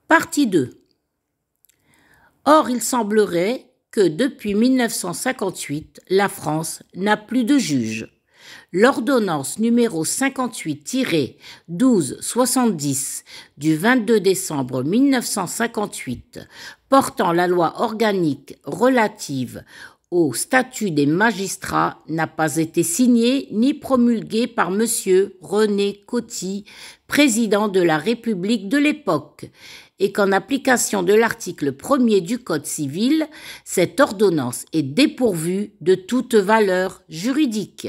Partie 2. Or, il semblerait que depuis 1958, la France n'a plus de juge. L'ordonnance numéro 58-1270 du 22 décembre 1958 portant la loi organique relative au statut des magistrats n'a pas été signée ni promulguée par M. René Coty, président de la République de l'époque, et qu'en application de l'article 1er du Code civil, cette ordonnance est dépourvue de toute valeur juridique.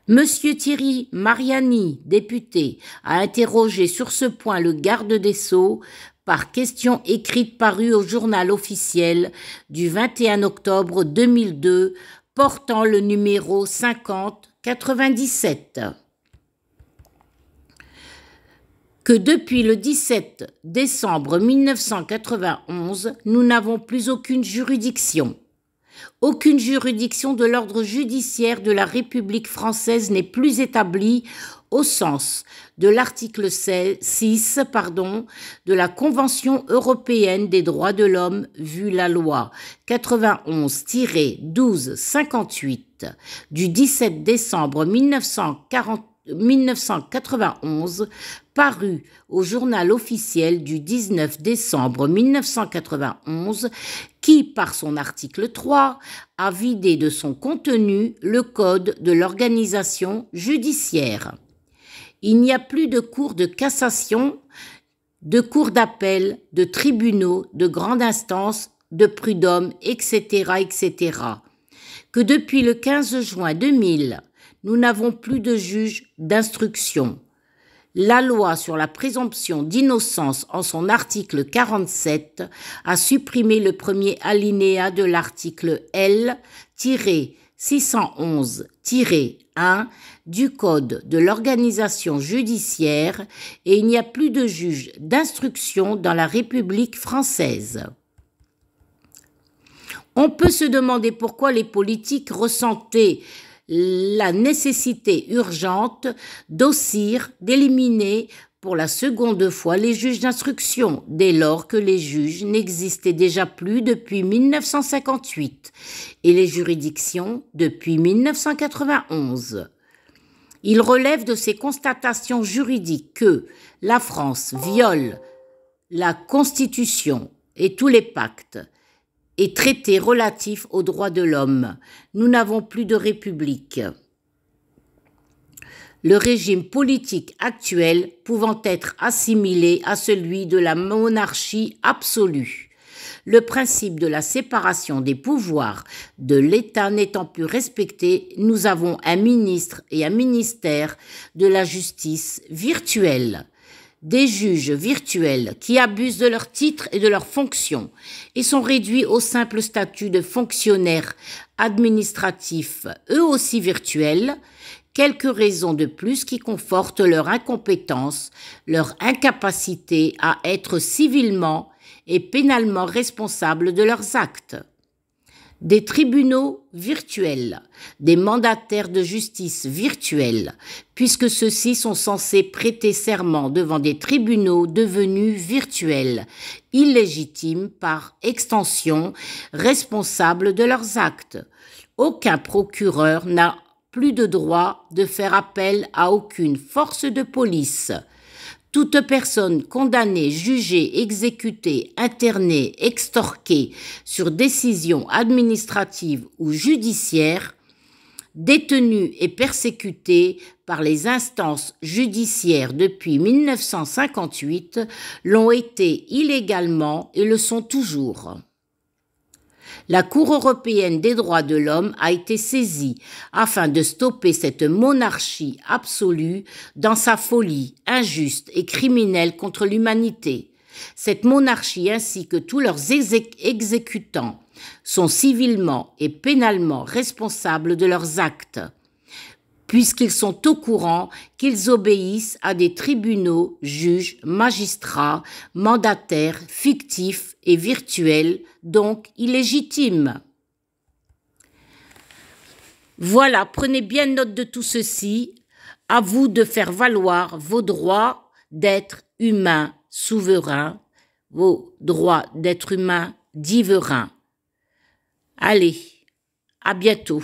Monsieur Thierry Mariani, député, a interrogé sur ce point le garde des Sceaux par question écrite parue au journal officiel du 21 octobre 2002 portant le numéro 5097. Que depuis le 17 décembre 1991, nous n'avons plus aucune juridiction. Aucune juridiction de l'ordre judiciaire de la République française n'est plus établie au sens de l'article 6 de la Convention européenne des droits de l'homme vu la loi 91-1258 du 17 décembre 1991 paru au journal officiel du 19 décembre 1991 qui, par son article 3, a vidé de son contenu le Code de l'organisation judiciaire. Il n'y a plus de cours de cassation, de cours d'appel, de tribunaux, de grande instance, de prud'hommes, etc., etc. Que depuis le 15 juin 2000, nous n'avons plus de juge d'instruction. La loi sur la présomption d'innocence en son article 47 a supprimé le premier alinéa de l'article L-611-1 du Code de l'organisation judiciaire et il n'y a plus de juge d'instruction dans la République française. On peut se demander pourquoi les politiques ressentaient la nécessité urgente d'éliminer pour la seconde fois les juges d'instruction, dès lors que les juges n'existaient déjà plus depuis 1958 et les juridictions depuis 1991. Il relève de ces constatations juridiques que la France viole la Constitution et tous les pactes et traités relatifs aux droits de l'homme. Nous n'avons plus de république. Le régime politique actuel pouvant être assimilé à celui de la monarchie absolue. Le principe de la séparation des pouvoirs de l'État n'étant plus respecté, nous avons un ministre et un ministère de la justice virtuel. Des juges virtuels qui abusent de leurs titres et de leurs fonctions et sont réduits au simple statut de fonctionnaires administratifs, eux aussi virtuels, quelques raisons de plus qui confortent leur incompétence, leur incapacité à être civilement et pénalement responsables de leurs actes. Des tribunaux virtuels, des mandataires de justice virtuels, puisque ceux-ci sont censés prêter serment devant des tribunaux devenus virtuels, illégitimes par extension, responsables de leurs actes. Aucun procureur n'a plus de droit de faire appel à aucune force de police. Toute personne condamnée, jugée, exécutée, internée, extorquée sur décision administrative ou judiciaire, détenue et persécutée par les instances judiciaires depuis 1958, l'ont été illégalement et le sont toujours. La Cour européenne des droits de l'homme a été saisie afin de stopper cette monarchie absolue dans sa folie injuste et criminelle contre l'humanité. Cette monarchie ainsi que tous leurs exécutants sont civilement et pénalement responsables de leurs actes, puisqu'ils sont au courant qu'ils obéissent à des tribunaux, juges, magistrats, mandataires fictifs et virtuels, donc illégitimes. Voilà, prenez bien note de tout ceci. À vous de faire valoir vos droits d'être humain, souverain, vos droits d'être humain divins. Allez, à bientôt.